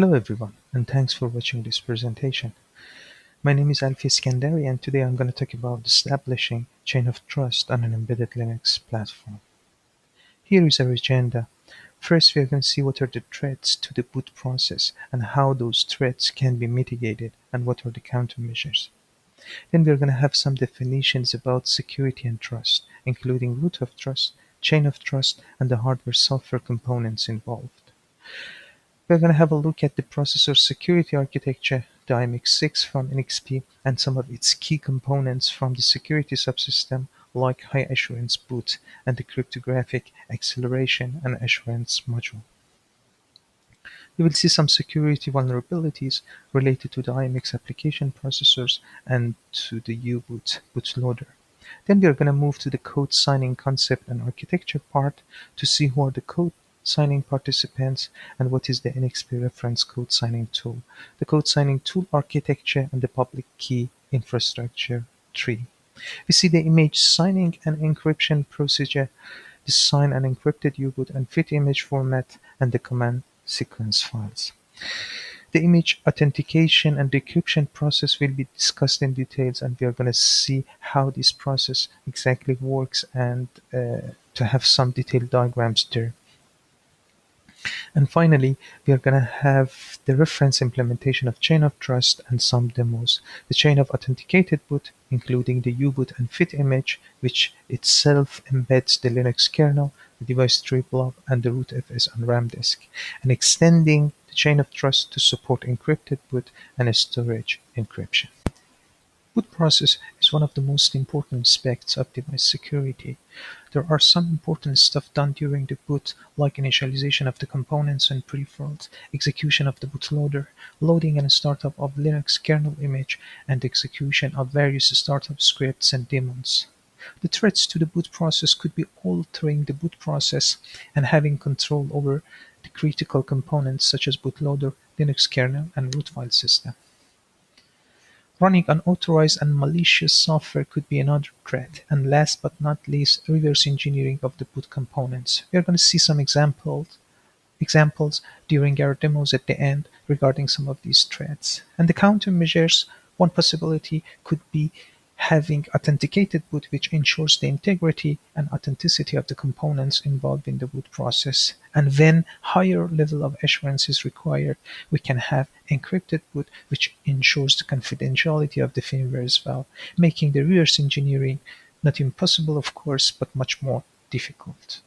Hello everyone, and thanks for watching this presentation. My name is Alfie Skandari, and today I'm going to talk about establishing chain of trust on an embedded Linux platform. Here is our agenda. First, we are going to see what are the threats to the boot process and how those threats can be mitigated and what are the countermeasures. Then we are going to have some definitions about security and trust, including root of trust, chain of trust, and the hardware-software components involved. We're going to have a look at the processor security architecture, the IMX6 from NXP, and some of its key components from the security subsystem like high assurance boot and the cryptographic acceleration and assurance module. We will see some security vulnerabilities related to the IMX application processors and to the U-boot bootloader. Then we are going to move to the code signing concept and architecture part to see who are the code signing participants and what is the NXP reference code signing tool, the code signing tool architecture, and the public key infrastructure tree. We see the image signing and encryption procedure, the sign and encrypted U-boot and fit image format, and the command sequence files. The image authentication and decryption process will be discussed in details, and we are going to see how this process exactly works and to have some detailed diagrams there. And finally, we are going to have the reference implementation of chain of trust and some demos. The chain of authenticated boot, including the U-boot and fit image, which itself embeds the Linux kernel, the device tree blob, and the Rootfs on ramdisk, and extending the chain of trust to support encrypted boot and storage encryption. Boot process is one of the most important aspects of device security. There are some important stuff done during the boot, like initialization of the components and peripherals, execution of the bootloader, loading and startup of Linux kernel image, and execution of various startup scripts and daemons. The threats to the boot process could be altering the boot process and having control over the critical components such as bootloader, Linux kernel, and root file system. Running unauthorized and malicious software could be another threat, and last but not least, reverse engineering of the boot components. We are going to see some examples during our demos at the end regarding some of these threats. And the countermeasures, one possibility could be having authenticated boot, which ensures the integrity and authenticity of the components involved in the boot process. And when higher level of assurance is required, we can have encrypted boot, which ensures the confidentiality of the firmware as well, making the reverse engineering not impossible, of course, but much more difficult.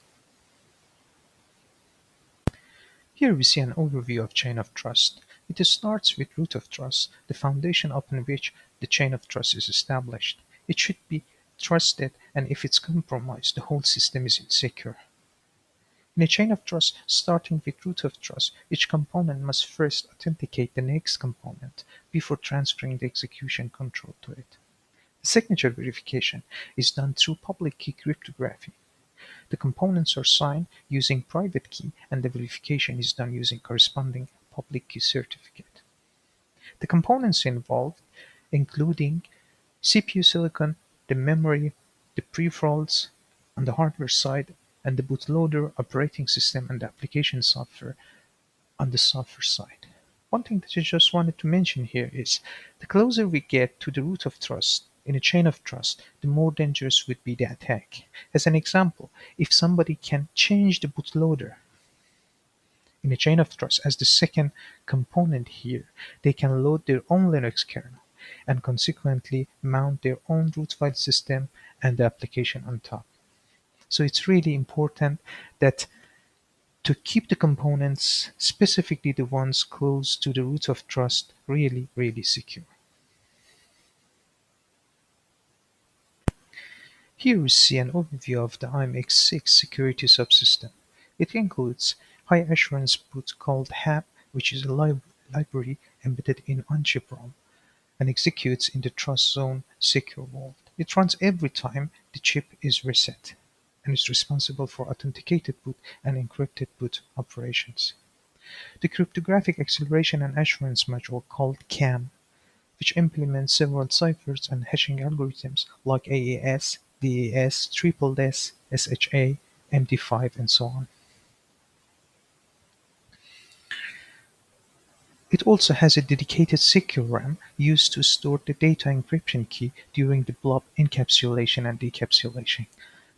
Here we see an overview of chain of trust. It starts with root of trust, the foundation upon which the chain of trust is established. It should be trusted, and if it's compromised, the whole system is insecure. In a chain of trust starting with root of trust, each component must first authenticate the next component before transferring the execution control to it. The signature verification is done through public key cryptography. The components are signed using private key, and the verification is done using corresponding public key certificate. The components involved, including CPU silicon, the memory, the peripherals on the hardware side, and the bootloader, operating system, and the application software on the software side. One thing that I just wanted to mention here is the closer we get to the root of trust in a chain of trust, the more dangerous would be the attack. As an example, if somebody can change the bootloader in a chain of trust as the second component here, they can load their own Linux kernel and consequently mount their own root file system and the application on top. So it's really important that to keep the components, specifically the ones close to the root of trust, really, really secure. Here we see an overview of the IMX6 security subsystem. It includes high assurance boot called HAP, which is a library embedded in on-chip ROM and executes in the trust zone secure vault. It runs every time the chip is reset and is responsible for authenticated boot and encrypted boot operations. The cryptographic acceleration and assurance module called CAM, which implements several ciphers and hashing algorithms like AES, DES, triple S, SHA, MD5, and so on. It also has a dedicated secure RAM used to store the data encryption key during the blob encapsulation and decapsulation.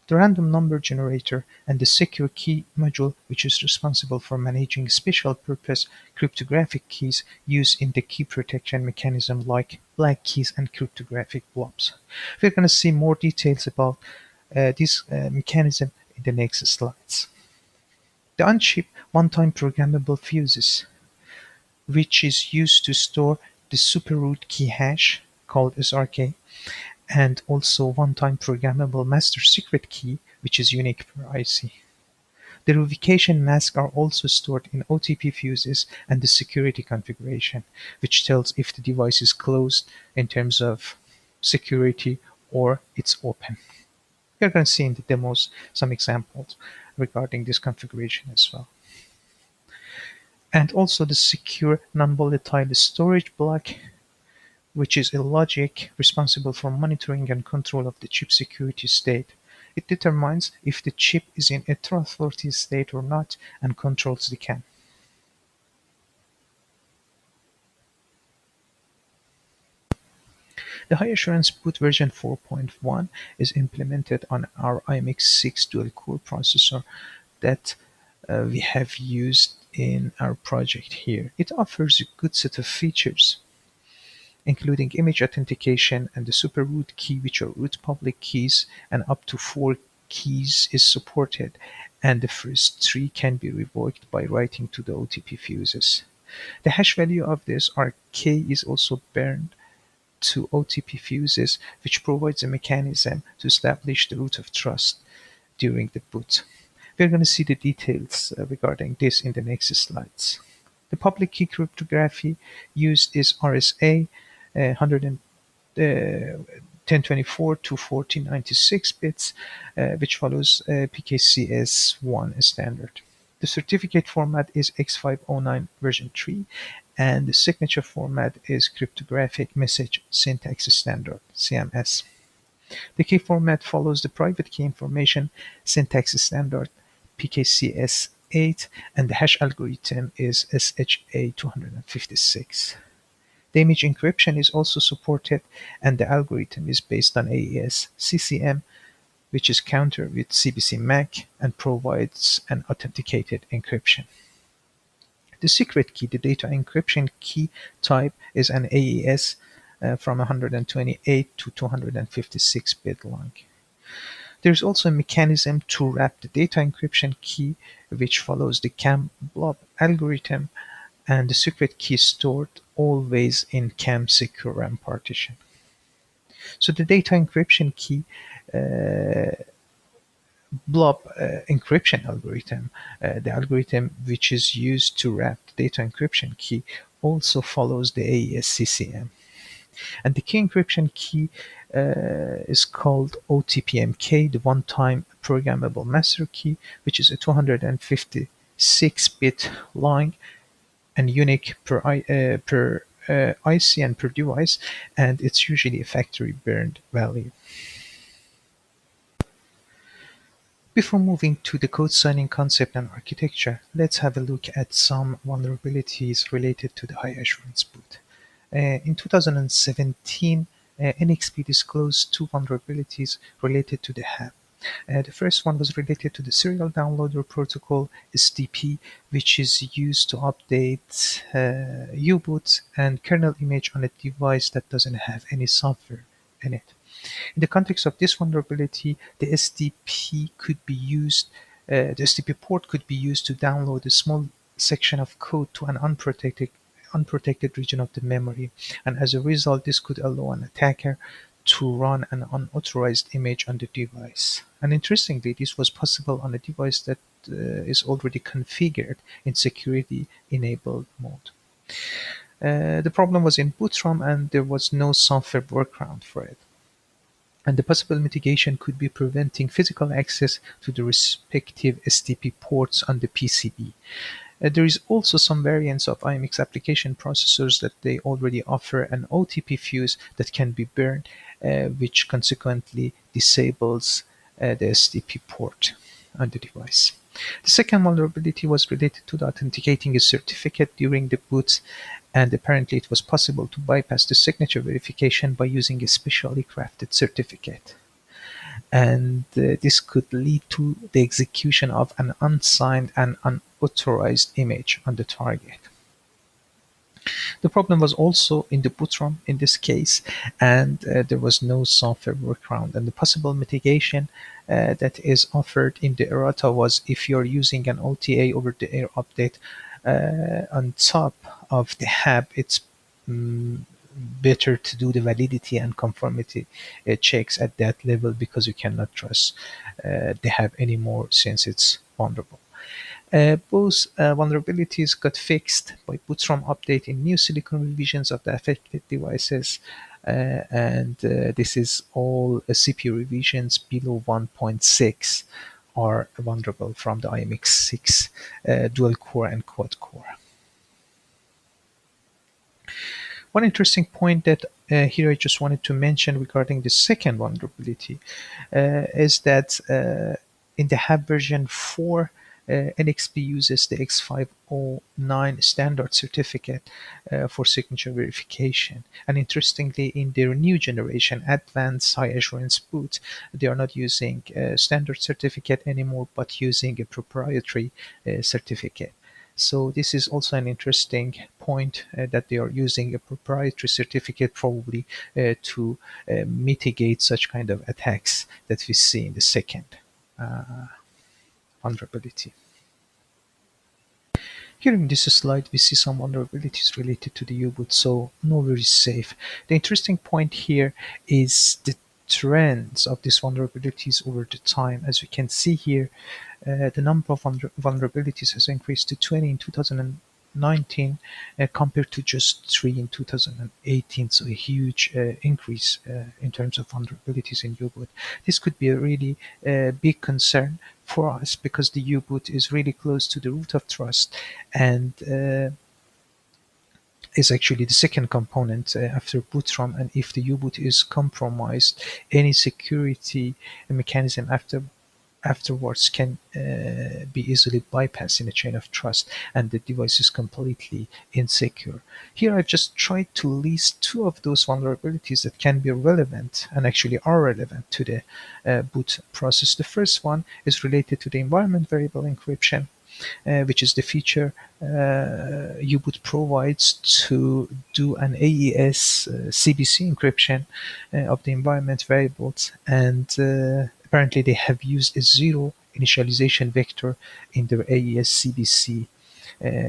The random number generator and the secure key module, which is responsible for managing special-purpose cryptographic keys used in the key protection mechanism like black keys and cryptographic blobs. We're going to see more details about this mechanism in the next slides. The on-chip one-time programmable fuses, which is used to store the superroot key hash, called SRK, and also one-time programmable master secret key, which is unique per IC. The revocation masks are also stored in OTP fuses and the security configuration, which tells if the device is closed in terms of security or it's open. We're going to see in the demos some examples regarding this configuration as well. And also the secure non-volatile storage block, which is a logic responsible for monitoring and control of the chip security state. It determines if the chip is in a trustworthy state or not and controls the CAN. The high assurance boot version 4.1 is implemented on our IMX6 dual-core processor that we have used in our project here. It offers a good set of features, including image authentication and the superroot key, which are root public keys, and up to 4 keys is supported, and the first 3 can be revoked by writing to the OTP fuses. The hash value of this RK is also burned to OTP fuses, which provides a mechanism to establish the root of trust during the boot. We're going to see the details regarding this in the next slides. The public key cryptography used is RSA 1024 to 1496 bits, which follows PKCS1 standard. The certificate format is X509 version 3, and the signature format is Cryptographic Message Syntax Standard (CMS). The key format follows the private key information syntax standard PKCS8, and the hash algorithm is SHA-256. The image encryption is also supported, and the algorithm is based on AES CCM, which is countered with CBC MAC and provides an authenticated encryption. The secret key, the data encryption key type, is an AES from 128 to 256 bit long. There is also a mechanism to wrap the data encryption key, which follows the CAM blob algorithm, and the secret key is stored always in CAM secure RAM partition. So the data encryption key blob encryption algorithm, the algorithm which is used to wrap the data encryption key, also follows the AES CCM. And the key encryption key is called OTPMK, the one-time programmable master key, which is a 256-bit long and unique per IC and per device, and it's usually a factory burned value. Before moving to the code signing concept and architecture, let's have a look at some vulnerabilities related to the high assurance boot. In 2017, NXP disclosed 2 vulnerabilities related to the HAB. The first one was related to the serial downloader protocol (SDP), which is used to update U-boot and kernel image on a device that doesn't have any software in it. In the context of this vulnerability, the SDP port could be used to download a small section of code to an unprotected region of the memory, and as a result, this could allow an attacker to run an unauthorized image on the device. And interestingly, this was possible on a device that is already configured in security-enabled mode. The problem was in boot ROM, and there was no software workaround for it. And the possible mitigation could be preventing physical access to the respective SDP ports on the PCB. There is also some variants of IMX application processors that they already offer an OTP fuse that can be burned, which consequently disables the SDP port on the device. The second vulnerability was related to the authenticating a certificate during the boot, And apparently it was possible to bypass the signature verification by using a specially crafted certificate. And this could lead to the execution of an unsigned and unauthorized image on the target. The problem was also in the bootrom in this case, and there was no software workaround. And the possible mitigation that is offered in the errata was if you're using an OTA over the air update on top of the hub, it's mm, better to do the validity and conformity checks at that level because you cannot trust the hub anymore since it's vulnerable. Both vulnerabilities got fixed by bootstrap update in new silicon revisions of the affected devices, and this is all CPU revisions below 1.6 are vulnerable from the IMX6 dual core and quad core. One interesting point that here I just wanted to mention regarding the second vulnerability is that in the HAB version 4, NXP uses the X509 standard certificate for signature verification. And interestingly, in their new generation advanced high assurance boot, they are not using a standard certificate anymore, but using a proprietary certificate. So this is also an interesting point that they are using a proprietary certificate probably to mitigate such kind of attacks that we see in the second uh, vulnerability. Here in this slide, we see some vulnerabilities related to the U-boot, so nowhere is safe. The interesting point here is the trends of these vulnerabilities over the time. As we can see here, the number of vulnerabilities has increased to 20 in 2019 compared to just 3 in 2018, so a huge increase in terms of vulnerabilities in U-boot. This could be a really big concern for us because the U-boot is really close to the root of trust and is actually the second component after bootrom, and if the U-boot is compromised, any security mechanism afterwards can be easily bypassed in a chain of trust and the device is completely insecure. Here I've just tried to list two of those vulnerabilities that can be relevant and actually are relevant to the boot process. The first one is related to the environment variable encryption, which is the feature U-boot provides to do an AES CBC encryption of the environment variables, and apparently they have used a zero initialization vector in their AES CBC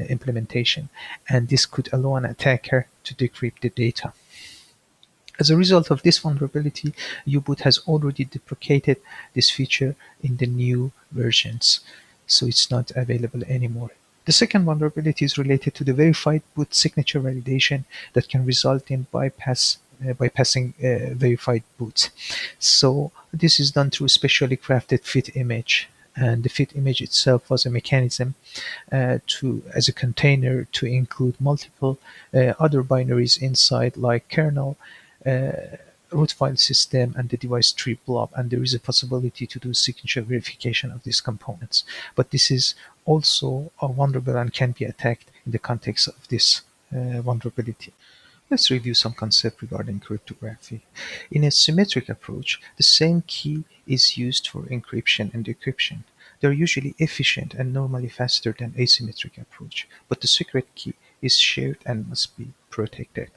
implementation, and this could allow an attacker to decrypt the data. As a result of this vulnerability, U-boot has already deprecated this feature in the new versions, so it's not available anymore. The second vulnerability is related to the verified boot signature validation that can result in bypassing verified boot. So this is done through a specially crafted fit image, and the fit image itself was a mechanism to as a container to include multiple other binaries inside, like kernel, root file system, and the device tree blob, and there is a possibility to do signature verification of these components. But this is also vulnerable and can be attacked in the context of this vulnerability. Let's review some concepts regarding cryptography. In a symmetric approach, the same key is used for encryption and decryption. They are usually efficient and normally faster than asymmetric approach, but the secret key is shared and must be protected.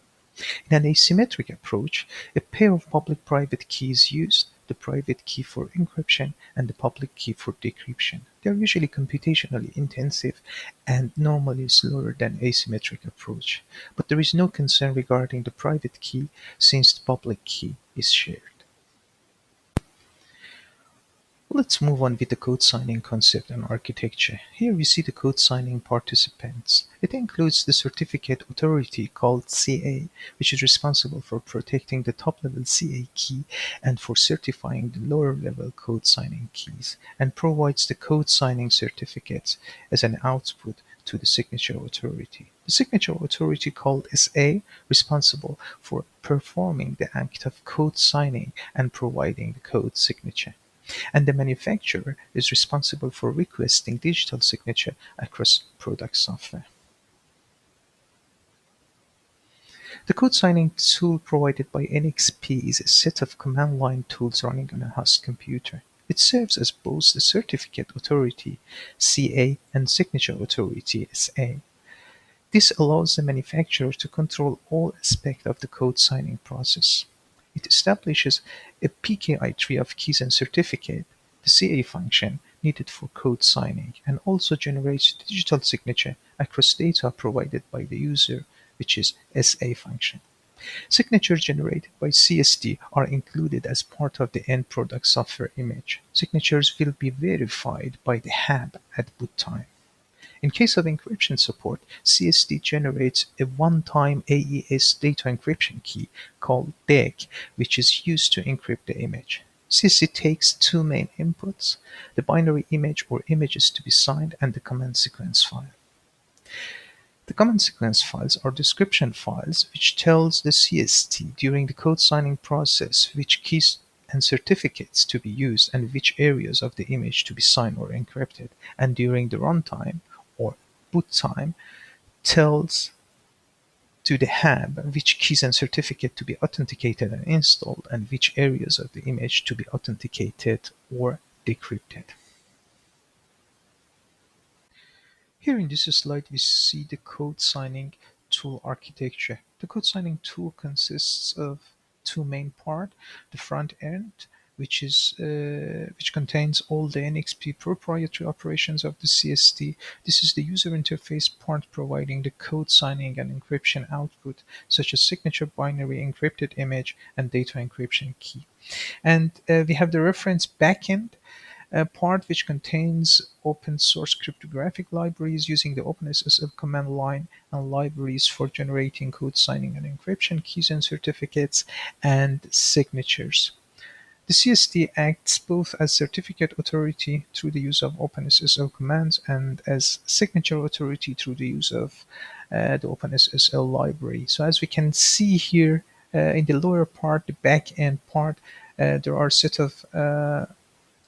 In an asymmetric approach, a pair of public-private keys is used, the private key for encryption and the public key for decryption. They are usually computationally intensive and normally slower than asymmetric approach, but there is no concern regarding the private key since the public key is shared. Let's move on with the code signing concept and architecture. Here we see the code signing participants. It includes the certificate authority called CA, which is responsible for protecting the top-level CA key and for certifying the lower-level code signing keys, and provides the code signing certificates as an output to the signature authority. The signature authority called SA responsible for performing the act of code signing and providing the code signature, and the manufacturer is responsible for requesting digital signature across product software. The code signing tool provided by NXP is a set of command line tools running on a host computer. It serves as both the certificate authority (CA) and signature authority (SA). This allows the manufacturer to control all aspects of the code signing process. It establishes a PKI tree of keys and certificate, the CA function needed for code signing, and also generates digital signature across data provided by the user, which is SA function. Signatures generated by CSD are included as part of the end product software image. Signatures will be verified by the hub at boot time. In case of encryption support, CSD generates a one-time AES data encryption key called DEC, which is used to encrypt the image. CSD takes two main inputs: the binary image or images to be signed and the command sequence file. The command sequence files are description files which tells the CSD during the code signing process which keys and certificates to be used and which areas of the image to be signed or encrypted, and during the runtime or boot time tells to the hub which keys and certificate to be authenticated and installed and which areas of the image to be authenticated or decrypted. Here in this slide we see the code signing tool architecture. The code signing tool consists of two main parts: the front end, which contains all the NXP proprietary operations of the CSD. This is the user interface part providing the code signing and encryption output, such as signature, binary, encrypted image, and data encryption key. And we have the reference backend part which contains open source cryptographic libraries using the OpenSSL command line and libraries for generating code signing and encryption keys and certificates and signatures. The CSD acts both as certificate authority through the use of OpenSSL commands and as signature authority through the use of the OpenSSL library. So as we can see here in the lower part, the back-end part, there are a set of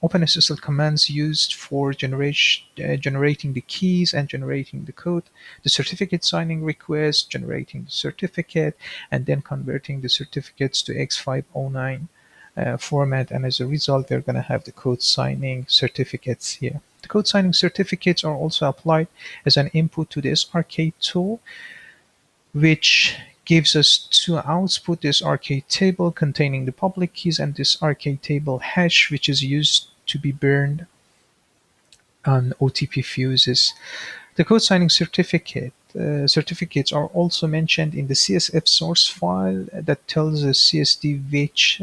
OpenSSL commands used for generating the keys and generating the code, the certificate signing request, generating the certificate, and then converting the certificates to X509 format. And as a result, we're going to have the code signing certificates here. The code signing certificates are also applied as an input to this arcade tool, which gives us to output this arcade table containing the public keys and this arcade table hash, which is used to be burned on OTP fuses. The code signing certificates are also mentioned in the CSF source file that tells the CSD which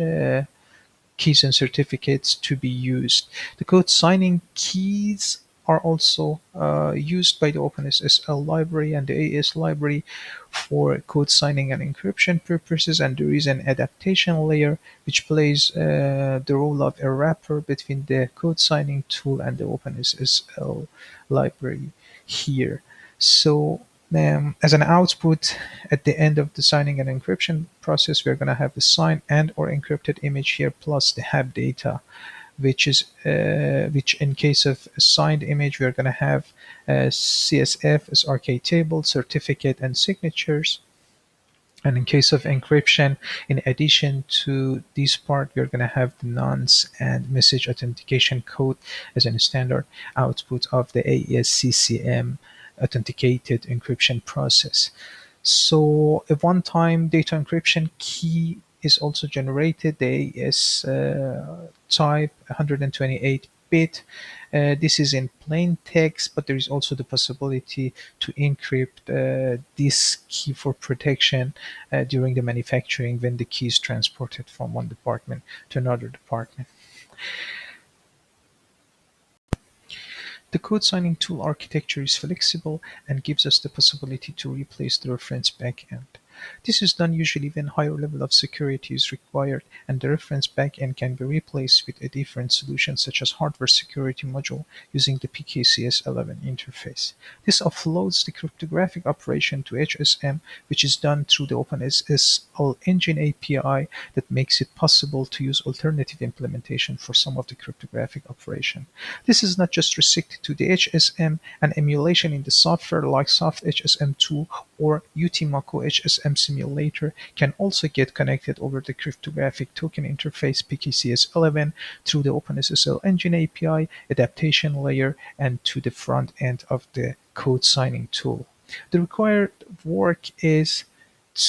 keys and certificates to be used. The code signing keys are also used by the OpenSSL library and the AES library for code signing and encryption purposes, and there is an adaptation layer which plays the role of a wrapper between the code signing tool and the OpenSSL library here. So as an output at the end of the signing and encryption process, we're going to have the signed and or encrypted image here plus the hab data, which in case of a signed image we're going to have CSF as arcade table, certificate, and signatures. And in case of encryption, in addition to this part, we're going to have the nonce and message authentication code as a standard output of the AES CCM authenticated encryption process. So a one-time data encryption key is also generated, the AES type 128-bit. This is in plain text, but there is also the possibility to encrypt this key for protection during the manufacturing when the key is transported from one department to another department. The code signing tool architecture is flexible and gives us the possibility to replace the reference backend. This is done usually when higher level of security is required and the reference backend can be replaced with a different solution such as hardware security module using the PKCS11 interface. This offloads the cryptographic operation to HSM, which is done through the OpenSSL engine API that makes it possible to use alternative implementation for some of the cryptographic operation. This is not just restricted to the HSM and emulation in the software like Soft HSM 2 or UTMACO HSM system simulator can also get connected over the cryptographic token interface PKCS11 through the OpenSSL Engine API, adaptation layer, and to the front end of the code signing tool. The required work is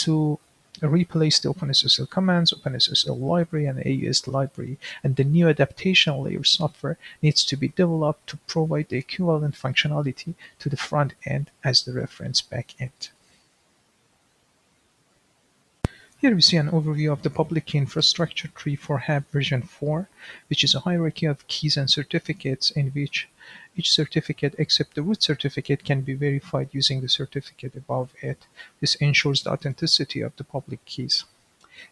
to replace the OpenSSL commands, OpenSSL library, and AUS library, and the new adaptation layer software needs to be developed to provide the equivalent functionality to the front end as the reference backend. Here we see an overview of the public key infrastructure tree for HAB version 4, which is a hierarchy of keys and certificates in which each certificate except the root certificate can be verified using the certificate above it. This ensures the authenticity of the public keys.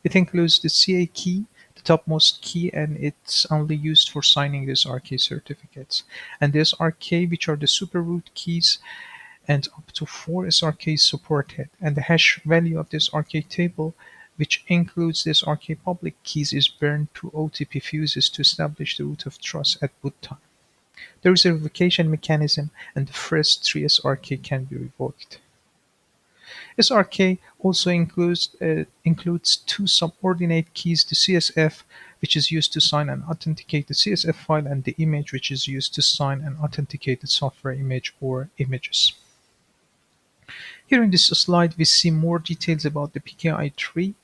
It includes the CA key, the topmost key, and it's only used for signing these RK certificates. And the SRK, which are the super root keys, and up to 4 SRKs supported. And the hash value of this RK table, which includes this RK public keys, is burned to OTP fuses to establish the root of trust at boot time. There is a revocation mechanism, and the first 3 SRK can be revoked. SRK also includes 2 subordinate keys, the CSF, which is used to sign and authenticate the CSF file, and the image, which is used to sign and authenticate the software image or images. Here in this slide, we see more details about the PKI tree.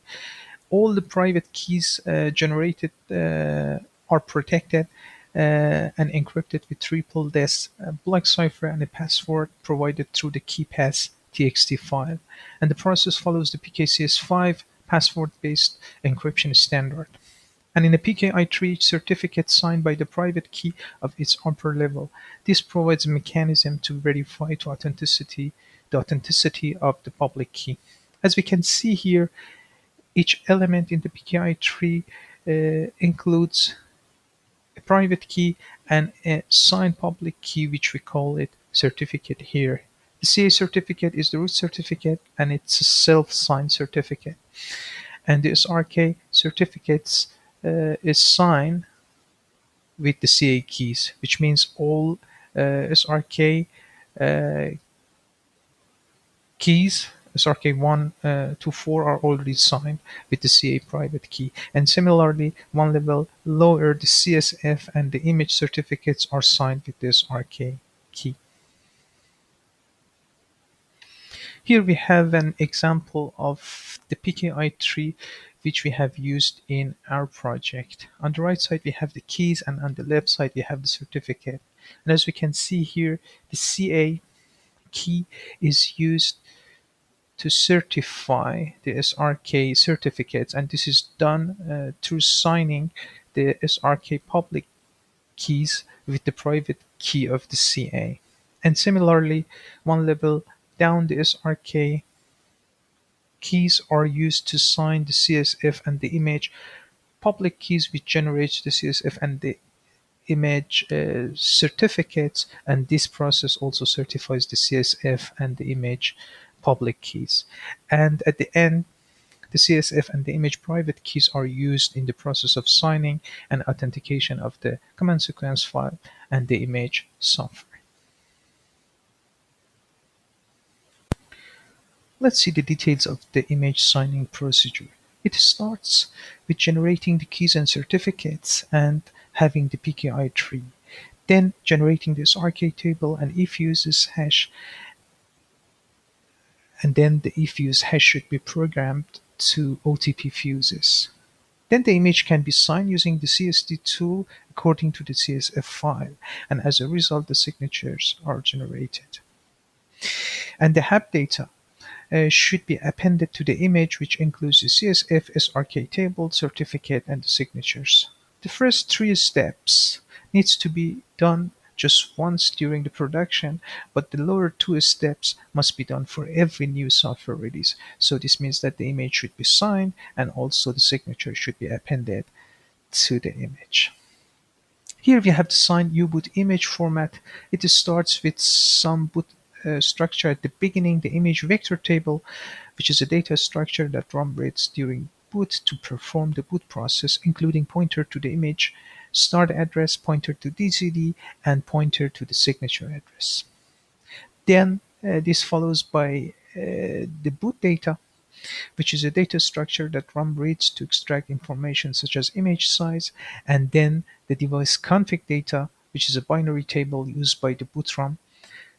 All the private keys generated are protected and encrypted with triple DES block cipher and a password provided through the KeyPass txt file. And the process follows the PKCS5 password-based encryption standard. And in a PKI tree, each certificate signed by the private key of its upper level. This provides a mechanism to verify the authenticity of the public key. As we can see here, each element in the PKI tree includes a private key and a signed public key, which we call it certificate here. The CA certificate is the root certificate, and it's a self-signed certificate. And the SRK certificates is signed with the CA keys, which means all SRK keys, SRK1 to 4, are already signed with the CA private key. And similarly, one level lower, the CSF and the image certificates are signed with this SRK key. Here we have an example of the PKI tree which we have used in our project. On the right side we have the keys, and on the left side we have the certificate. And as we can see here, the CA key is used to certify the SRK certificates, and this is done through signing the SRK public keys with the private key of the CA. And similarly, one level down, the SRK keys are used to sign the CSF and the image public keys, which generates the CSF and the image certificates, and this process also certifies the CSF and the image public keys. And at the end, the CSF and the image private keys are used in the process of signing and authentication of the command sequence file and the image software. Let's see the details of the image signing procedure. It starts with generating the keys and certificates and having the PKI tree, then generating this RK table and ifuse hash, and then the ifuse hash should be programmed to OTP fuses. Then the image can be signed using the CSD tool according to the CSF file, and as a result the signatures are generated. And the HAB data should be appended to the image, which includes the CSF, SRK table, certificate, and the signatures. The first 3 steps needs to be done just once during the production, but the lower 2 steps must be done for every new software release. So this means that the image should be signed and also the signature should be appended to the image. Here we have the signed U-boot image format. It starts with some boot structure at the beginning, the image vector table, which is a data structure that runs during boot to perform the boot process, including pointer to the image, start address, pointer to DCD, and pointer to the signature address. Then this follows by the boot data, which is a data structure that RAM reads to extract information such as image size, and then the device config data, which is a binary table used by the boot RAM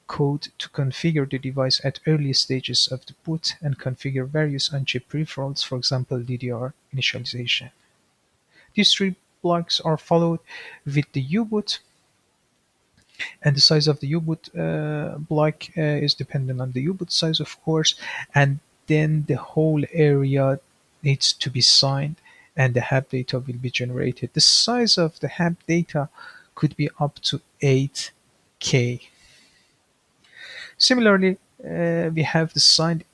code to configure the device at early stages of the boot and configure various on-chip peripherals, for example DDR initialization. These three blocks are followed with the U-boot, and the size of the U-boot block is dependent on the U-boot size, of course, and then the whole area needs to be signed and the HAB data will be generated. The size of the HAB data could be up to 8K. Similarly, we have the signed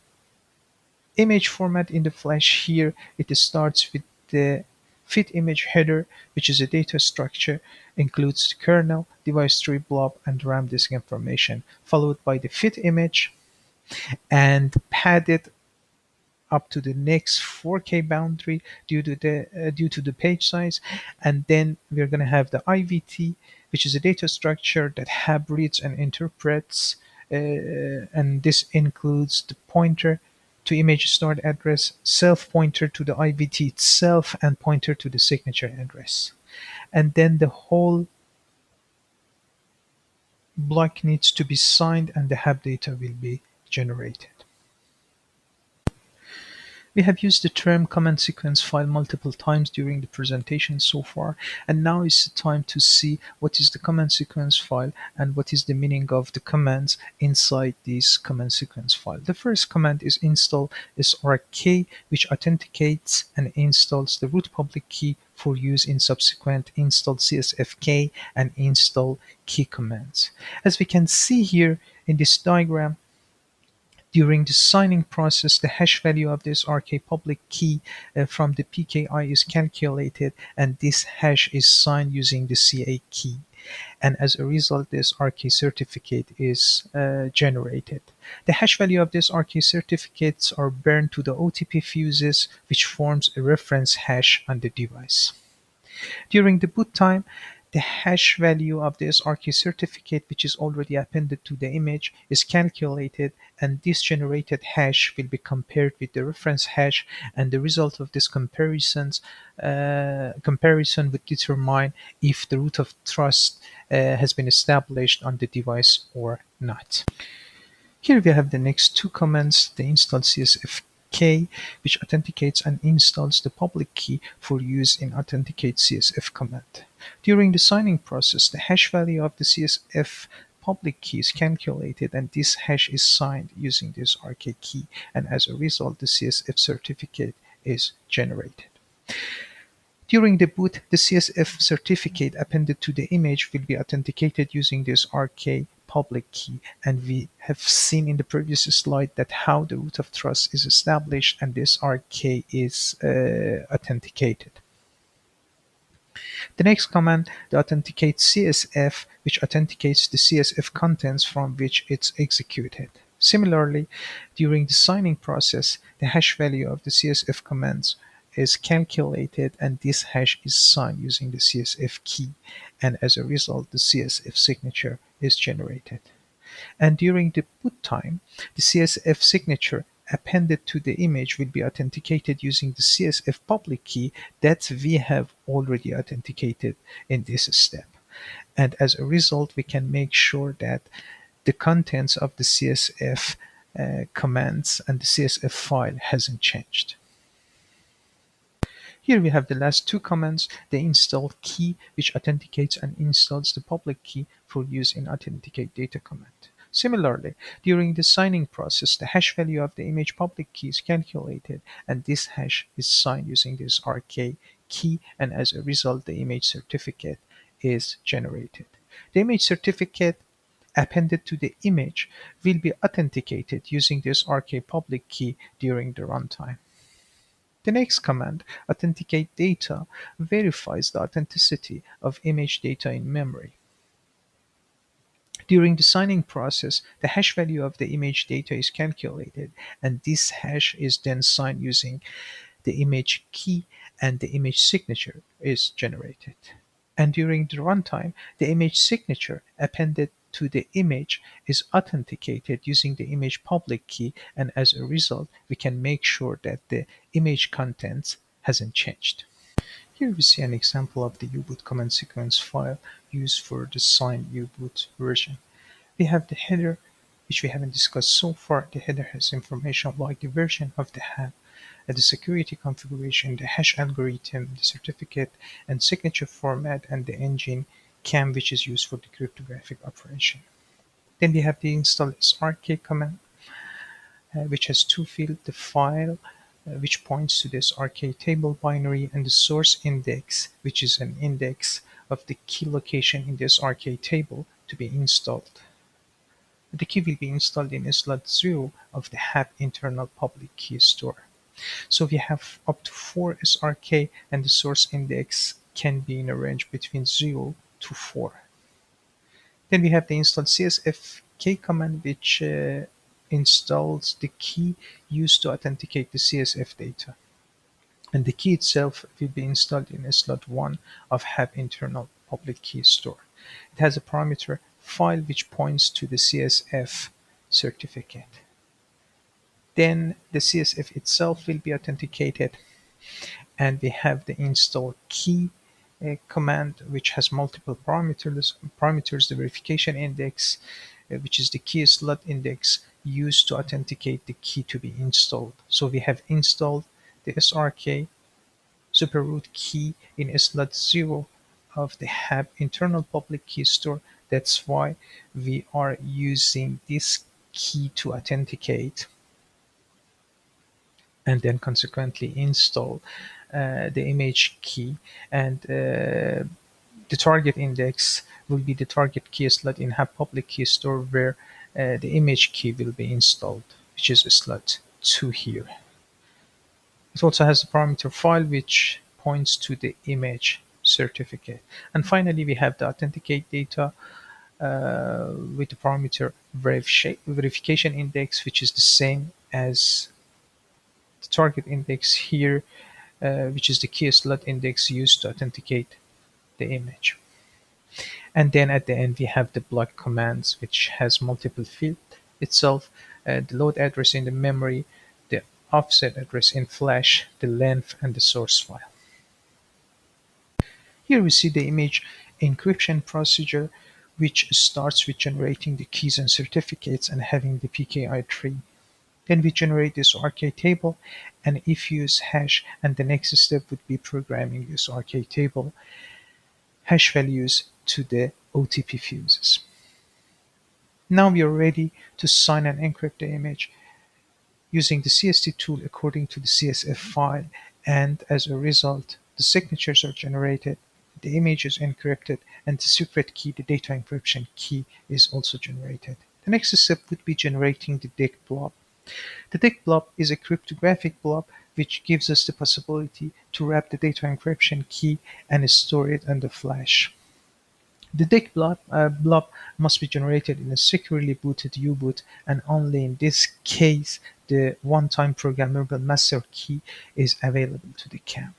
image format in the flash here. It starts with the fit image header, which is a data structure, includes the kernel, device tree, blob, and ramdisk information, followed by the fit image and padded up to the next 4K boundary due to the page size, and then we're going to have the IVT, which is a data structure that HAB reads and interprets, and this includes the pointer to image stored address, self pointer to the IVT itself, and pointer to the signature address. And then the whole block needs to be signed and the HAB data will be generated. We have used the term command sequence file multiple times during the presentation so far, and now is the time to see what is the command sequence file and what is the meaning of the commands inside this command sequence file. The first command is install srk, which authenticates and installs the root public key for use in subsequent install csfk and install key commands. As we can see here in this diagram, during the signing process, the hash value of this RK public key from the PKI is calculated, and this hash is signed using the CA key. And as a result, this RK certificate is generated. The hash value of this RK certificates are burned to the OTP fuses, which forms a reference hash on the device. During the boot time, the hash value of the SRK certificate, which is already appended to the image, is calculated, and this generated hash will be compared with the reference hash, and the result of this comparison would determine if the root of trust has been established on the device or not. Here we have the next two commands: the install CSFK, which authenticates and installs the public key for use in authenticate CSF command. During the signing process, the hash value of the CSF public key is calculated, and this hash is signed using this RK key, and as a result, the CSF certificate is generated. During the boot, the CSF certificate appended to the image will be authenticated using this RK public key, and we have seen in the previous slide that how the root of trust is established and this RK is authenticated. The next command, the authenticate CSF, which authenticates the CSF contents from which it's executed. Similarly, during the signing process, the hash value of the CSF commands is calculated, and this hash is signed using the CSF key, and as a result, the CSF signature is generated. And during the boot time, the CSF signature appended to the image will be authenticated using the CSF public key that we have already authenticated in this step. And as a result, we can make sure that the contents of the CSF commands and the CSF file hasn't changed. Here we have the last two commands, the install key, which authenticates and installs the public key for use in authenticate data command. Similarly, during the signing process, the hash value of the image public key is calculated, and this hash is signed using this RK key, and as a result, the image certificate is generated. The image certificate appended to the image will be authenticated using this RK public key during the runtime. The next command, authenticate data, verifies the authenticity of image data in memory. During the signing process, the hash value of the image data is calculated, and this hash is then signed using the image key, and the image signature is generated. And during the runtime, the image signature appended to the image is authenticated using the image public key, and as a result we can make sure that the image contents hasn't changed. Here we see an example of the U-boot command sequence file used for the signed U-boot version. We have the header, which we haven't discussed so far. The header has information like the version of the app, the security configuration, the hash algorithm, the certificate and signature format, and the engine CAM, which is used for the cryptographic operation. Then we have the install srk command, which has two fields: the file, which points to the srk table binary, and the source index, which is an index of the key location in the srk table to be installed. The key will be installed in slot 0 of the HAP internal public key store. So we have up to 4 SRK, and the source index can be in a range between 0 to 4. Then we have the install CSFK command, which installs the key used to authenticate the CSF data. And the key itself will be installed in slot 1 of HAP internal public key store. It has a parameter file which points to the CSF certificate. Then the CSF itself will be authenticated, and we have the install key command, which has multiple parameters: the verification index, which is the key slot index used to authenticate the key to be installed. So we have installed the SRK superroot key in slot 0 of the HAP internal public key store. That's why we are using this key to authenticate and then consequently install the image key, and the target index will be the target key slot in HAP public key store where the image key will be installed, which is slot 2 here. It also has a parameter file which points to the image certificate. And finally, we have the authenticate data with the parameter verification index, which is the same as the target index here, which is the key slot index used to authenticate the image. And then at the end, we have the block commands, which has multiple fields itself, the load address in the memory, the offset address in flash, the length, and the source file. Here we see the image encryption procedure, which starts with generating the keys and certificates and having the PKI tree. Then we generate this RK table and if use hash, and the next step would be programming this RK table hash values to the OTP fuses. Now we are ready to sign and encrypt the image using the CST tool according to the CSF file, and as a result, the signatures are generated, the image is encrypted, and the secret key, the data encryption key, is also generated. The next step would be generating the DEC blob. The DEC blob is a cryptographic blob which gives us the possibility to wrap the data encryption key and store it under flash. The DEC blob must be generated in a securely booted U-boot, and only in this case the one-time programmable master key is available to the CAM.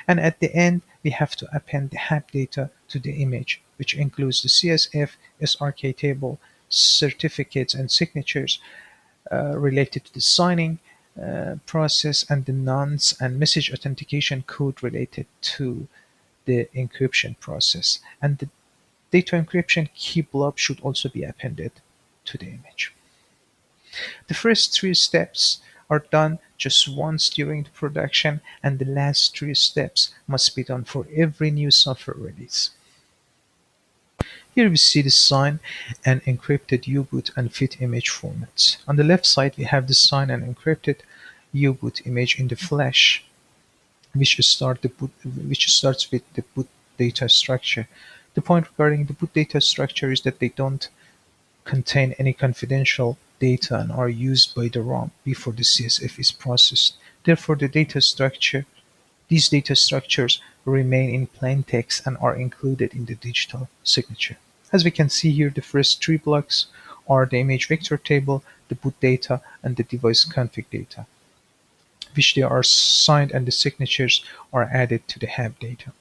And at the end, we have to append the HAP data to the image, which includes the CSF, SRK table, certificates and signatures related to the signing process, and the nonce and message authentication code related to the encryption process. And the data encryption key blob should also be appended to the image. The first 3 steps are done just once during the production, and the last 3 steps must be done for every new software release. Here we see the signed and encrypted U-boot and FIT image formats. On the left side, we have the signed and encrypted U-boot image in the flash, which starts with the boot data structure. The point regarding the boot data structure is that they don't contain any confidential data and are used by the ROM before the CSF is processed. Therefore, these data structures remain in plain text and are included in the digital signature. As we can see here, the first 3 blocks are the image vector table, the boot data, and the device config data, which they are signed, and the signatures are added to the HAB data.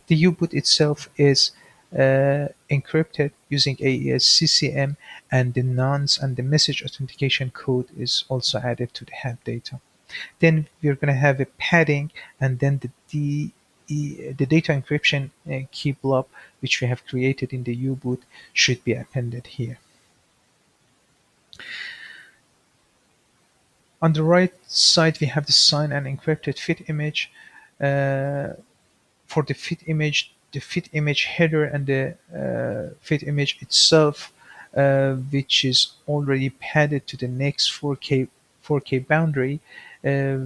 The U-boot itself is encrypted using AES CCM, and the nonce and the message authentication code is also added to the HAB data. Then we're going to have a padding, and then the data encryption key blob, which we have created in the U-boot, should be appended here. On the right side, we have the signed and encrypted fit image. Uh, for the fit image header and the fit image itself, which is already padded to the next 4K boundary, uh,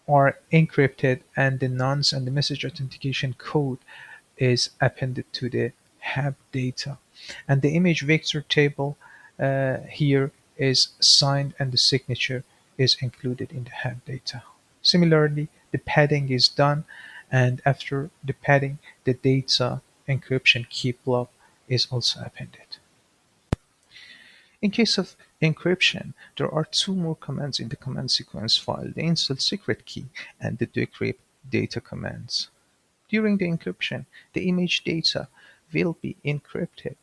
are encrypted, and the nonce and the message authentication code is appended to the HAB data. And the image vector table here is signed, and the signature is included in the HAB data. Similarly, the padding is done, and after the padding, the data encryption key blob is also appended. In case of encryption, there are two more commands in the command sequence file: the install secret key and the decrypt data commands. During the encryption, the image data will be encrypted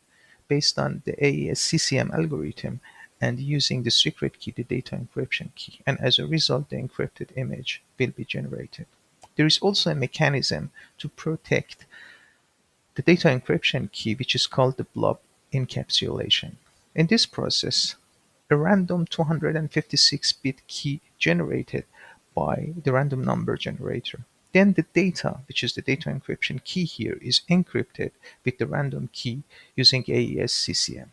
based on the AES CCM algorithm and using the secret key, the data encryption key, and as a result, the encrypted image will be generated. There is also a mechanism to protect the data encryption key, which is called the blob encapsulation. In this process, a random 256-bit key generated by the random number generator. Then the data, which is the data encryption key here, is encrypted with the random key using AES CCM.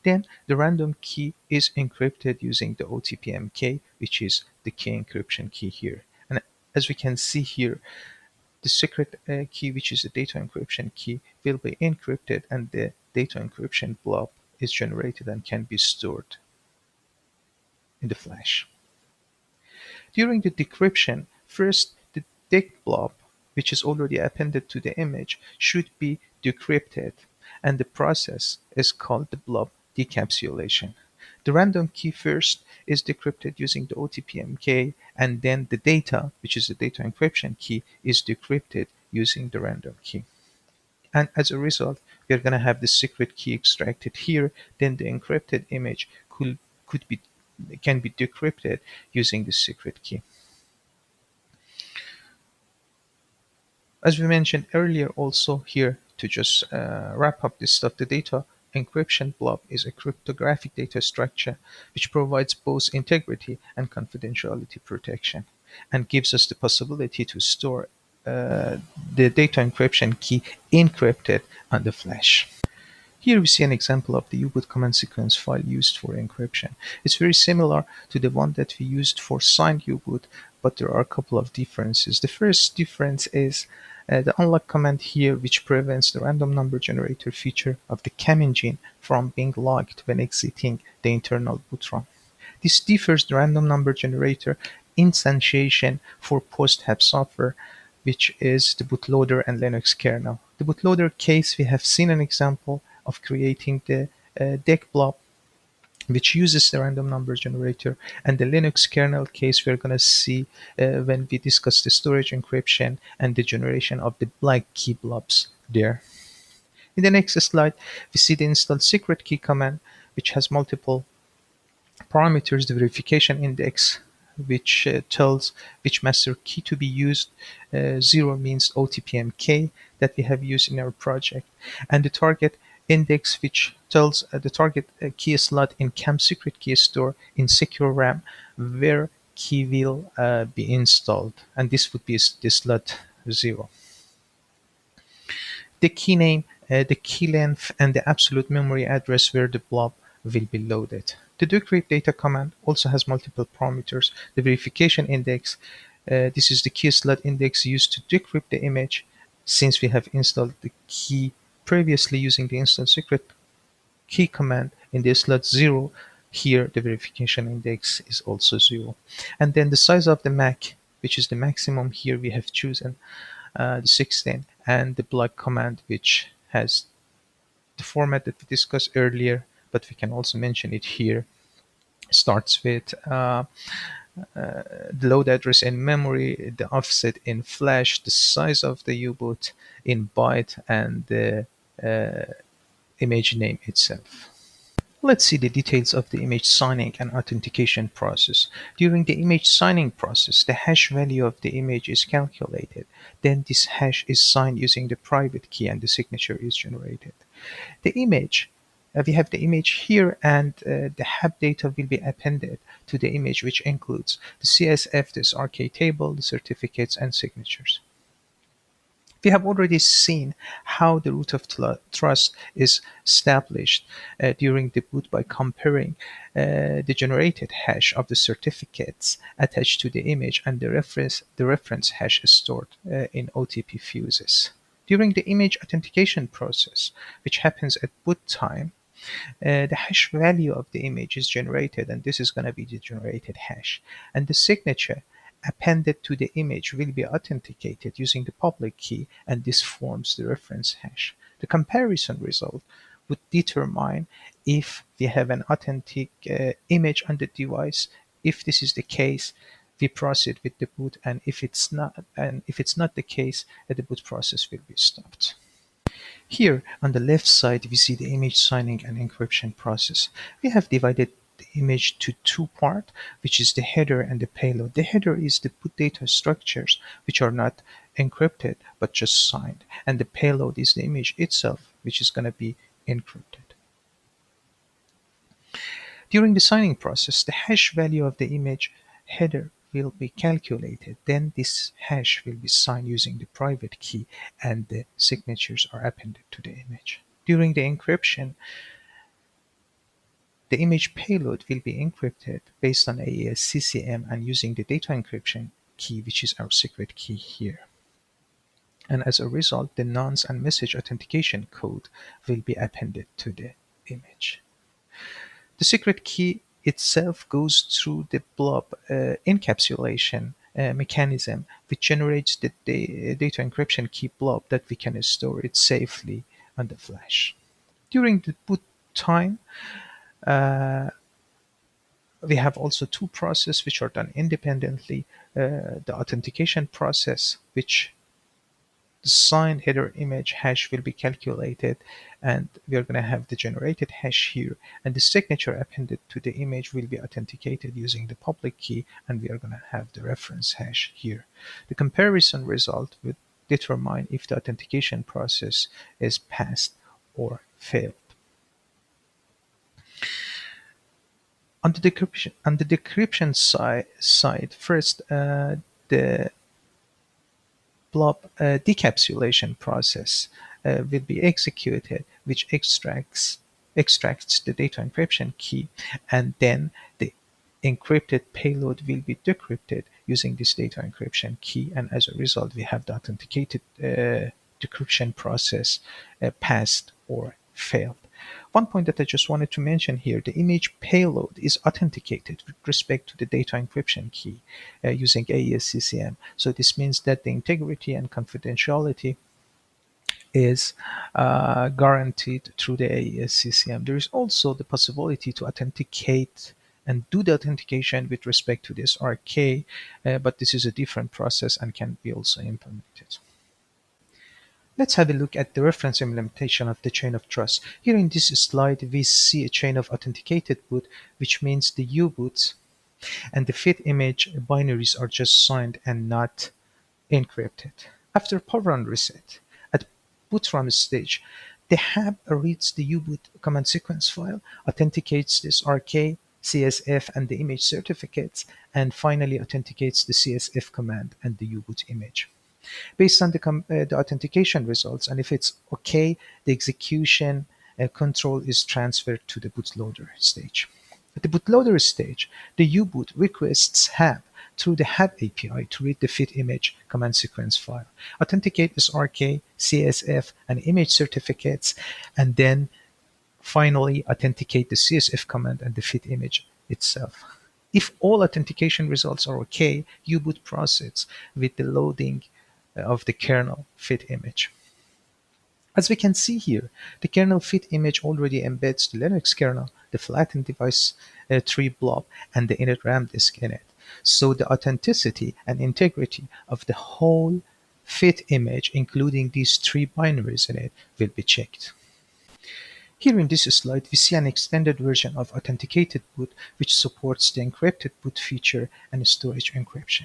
Then the random key is encrypted using the OTP-MK, which is the key encryption key here. And as we can see here, the secret key, which is the data encryption key, will be encrypted, and the data encryption blob is generated and can be stored in the flash. During the decryption, first the dec blob, which is already appended to the image, should be decrypted, and the process is called the blob decapsulation. The random key first is decrypted using the OTP-MK, and then the data, which is the data encryption key, is decrypted using the random key. And as a result, we are going to have the secret key extracted here. Then the encrypted image could be can be decrypted using the secret key. As we mentioned earlier, also here to just wrap up this stuff, the data encryption blob is a cryptographic data structure which provides both integrity and confidentiality protection, and gives us the possibility to store the data encryption key encrypted on the flash. Here we see an example of the U-boot command sequence file used for encryption. It's very similar to the one that we used for signed U-boot, but there are a couple of differences. The first difference is the unlock command here, which prevents the random number generator feature of the CAM engine from being locked when exiting the internal boot ROM. This differs the random number generator instantiation for post-HAB software, which is the bootloader and Linux kernel. The bootloader case, we have seen an example of creating the dec blob, which uses the random number generator, and the Linux kernel case we're going to see when we discuss the storage encryption and the generation of the black key blobs there. In the next slide, we see the install secret key command, which has multiple parameters: the verification index, which tells which master key to be used. 0 means OTP-MK that we have used in our project, and the target index, which tells the target key slot in CAM secret key store in secure RAM where key will be installed, and this would be the slot 0. The key name, the key length, and the absolute memory address where the blob will be loaded. The decrypt data command also has multiple parameters. The verification index, this is the key slot index used to decrypt the image. Since we have installed the key previously using the install secret key command in the slot 0, here the verification index is also 0. And then the size of the MAC, which is the maximum, here we have chosen the 16, and the block command, which has the format that we discussed earlier, but we can also mention it here, starts with the load address in memory, the offset in flash, the size of the U-boot in byte, and the image name itself. Let's see the details of the image signing and authentication process. During the image signing process, the hash value of the image is calculated. Then this hash is signed using the private key and the signature is generated. The image, we have the image here, and the HAB data will be appended to the image, which includes the CSF, this RK table, the certificates, and signatures. We have already seen how the root of trust is established during the boot by comparing the generated hash of the certificates attached to the image and the reference hash stored in OTP fuses. During the image authentication process, which happens at boot time, the hash value of the image is generated, and this is going to be the generated hash. And the signature appended to the image will be authenticated using the public key, and this forms the reference hash. The comparison result would determine if we have an authentic image on the device. If this is the case, we proceed with the boot, and if it's not the case, the boot process will be stopped. Here on the left side, we see the image signing and encryption process. We have divided the image to two parts, which is the header and the payload. The header is the boot data structures, which are not encrypted but just signed, and the payload is the image itself, which is going to be encrypted. During the signing process, the hash value of the image header will be calculated. Then this hash will be signed using the private key, and the signatures are appended to the image. During the encryption, the image payload will be encrypted based on AES CCM and using the data encryption key, which is our secret key here. And as a result, the nonce and message authentication code will be appended to the image. The secret key itself goes through the blob encapsulation mechanism, which generates the data encryption key blob that we can store it safely on the flash. During the boot time, we have also two processes which are done independently. The authentication process, which the signed header image hash will be calculated, and we are going to have the generated hash here, and the signature appended to the image will be authenticated using the public key, and we are going to have the reference hash here. The comparison result will determine if the authentication process is passed or failed. On the decryption side, first the blob decapsulation process will be executed, which extracts the data encryption key, and then the encrypted payload will be decrypted using this data encryption key, and as a result, we have the authenticated decryption process passed or failed. One point that I just wanted to mention here, the image payload is authenticated with respect to the data encryption key using AES CCM. So this means that the integrity and confidentiality is guaranteed through the AES CCM. There is also the possibility to authenticate and do the authentication with respect to this RK, but this is a different process and can be also implemented. Let's have a look at the reference implementation of the chain of trust. Here in this slide, we see a chain of authenticated boot, which means the U-boots and the fit image binaries are just signed and not encrypted. After power on reset, at boot run stage, the hub reads the U-boot command sequence file, authenticates this RK, CSF, and the image certificates, and finally authenticates the CSF command and the U-boot image. Based on the authentication results, and if it's okay, the execution control is transferred to the bootloader stage. At the bootloader stage, the U-boot requests HAB through the HAB API to read the fit image command sequence file, authenticate this RK, CSF, and image certificates, and then finally authenticate the CSF command and the fit image itself. If all authentication results are okay, U-boot proceeds with the loading of the kernel fit image. As we can see here, the kernel fit image already embeds the Linux kernel, the flattened device tree blob, and the init ramdisk in it. So the authenticity and integrity of the whole fit image, including these three binaries in it, will be checked. Here in this slide, we see an extended version of authenticated boot which supports the encrypted boot feature and storage encryption.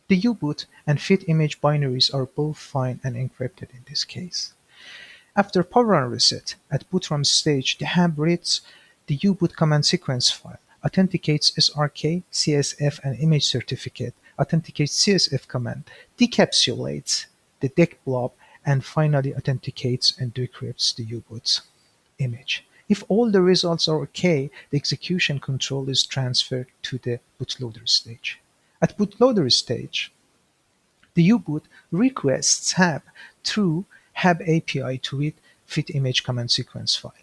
The U-boot and fit image binaries are both fine and encrypted in this case. After power on reset, at boot from stage, the hub reads the U-boot command sequence file, authenticates SRK, CSF, and image certificate, authenticates CSF command, decapsulates the DEC blob, and finally authenticates and decrypts the U-boot's image. If all the results are OK, the execution control is transferred to the bootloader stage. At bootloader stage, the U-boot requests HAB through HAB API to read fit image command sequence file,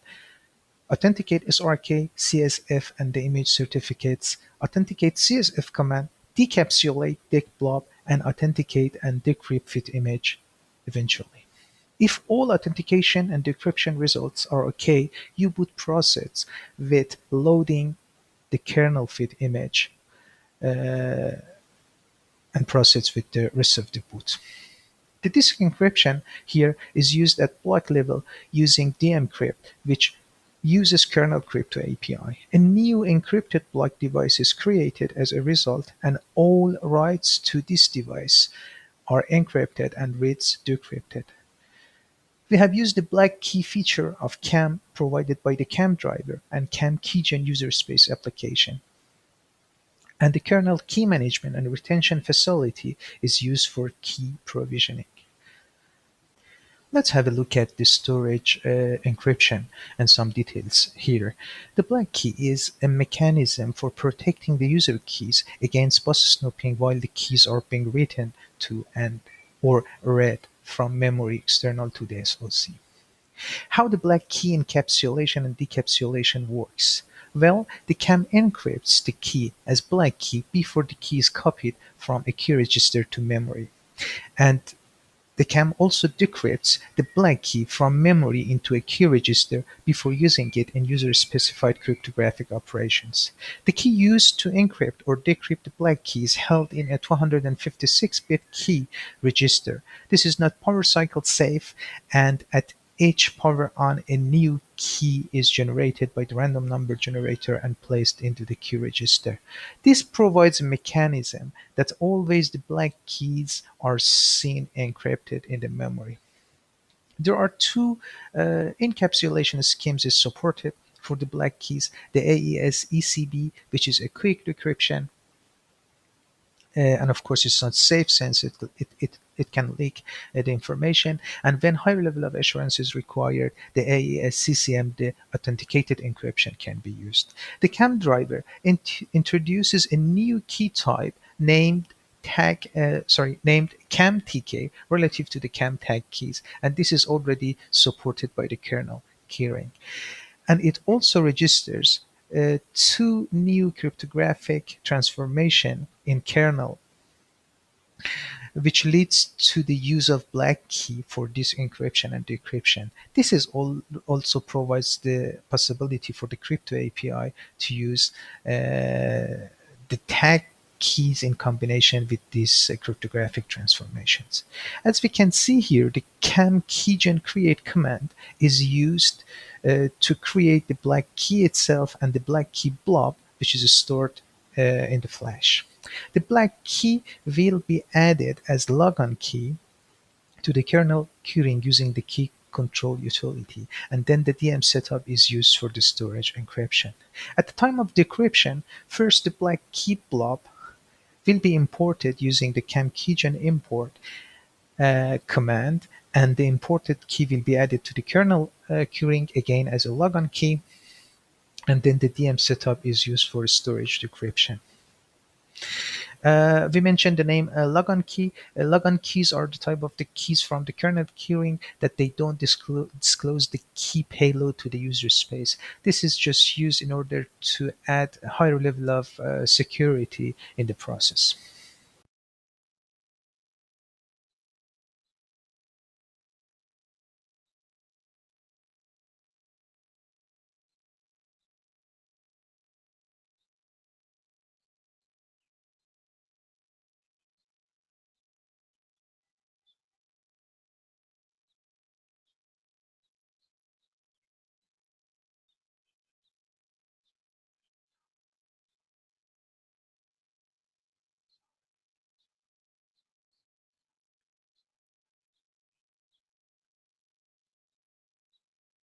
authenticate SRK, CSF, and the image certificates, authenticate CSF command, decapsulate DEC blob, and authenticate and decrypt fit image eventually. If all authentication and decryption results are OK, U-boot proceeds with loading the kernel fit image and proceeds with the rest of the boot. The disk encryption here is used at block level using decrypt, which uses kernel crypto API. A new encrypted block device is created as a result, and all writes to this device are encrypted and reads decrypted. We have used the black key feature of CAM provided by the CAM driver and CAM keygen user space application. And the kernel key management and retention facility is used for key provisioning. Let's have a look at the storage encryption and some details here. The black key is a mechanism for protecting the user keys against bus snooping while the keys are being written to and or read from memory external to the SoC. How the black key encapsulation and decapsulation works. Well, the CAM encrypts the key as black key before the key is copied from a key register to memory. And the CAM also decrypts the black key from memory into a key register before using it in user-specified cryptographic operations. The key used to encrypt or decrypt the black key is held in a 256-bit key register. This is not power cycle safe, and at each power on, a new key is generated by the random number generator and placed into the key register. This provides a mechanism that always the black keys are seen encrypted in the memory. There are two encapsulation schemes is supported for the black keys: the AES ECB, which is a quick decryption, and of course it's not safe since it can leak the information, and when higher level of assurance is required, the AES CCM, the authenticated encryption, can be used. The CAM driver introduces a new key type named named CAM-TK relative to the CAM tag keys, and this is already supported by the kernel keyring. And it also registers two new cryptographic transformation in kernel, which leads to the use of black key for this encryption and decryption. This is also provides the possibility for the crypto API to use the tag keys in combination with these cryptographic transformations. As we can see here, the CAM keygen create command is used to create the black key itself and the black key blob, which is stored in the flash. The black key will be added as logon key to the kernel keyring using the key control utility, and then the DM setup is used for the storage encryption. At the time of decryption, first the black key blob will be imported using the CAM keygen import command, and the imported key will be added to the kernel keyring again as a logon key, and then the DM setup is used for storage decryption. We mentioned the name logon key. Logon keys are the type of the keys from the kernel keyring that they don't disclose the key payload to the user space. This is just used in order to add a higher level of security in the process.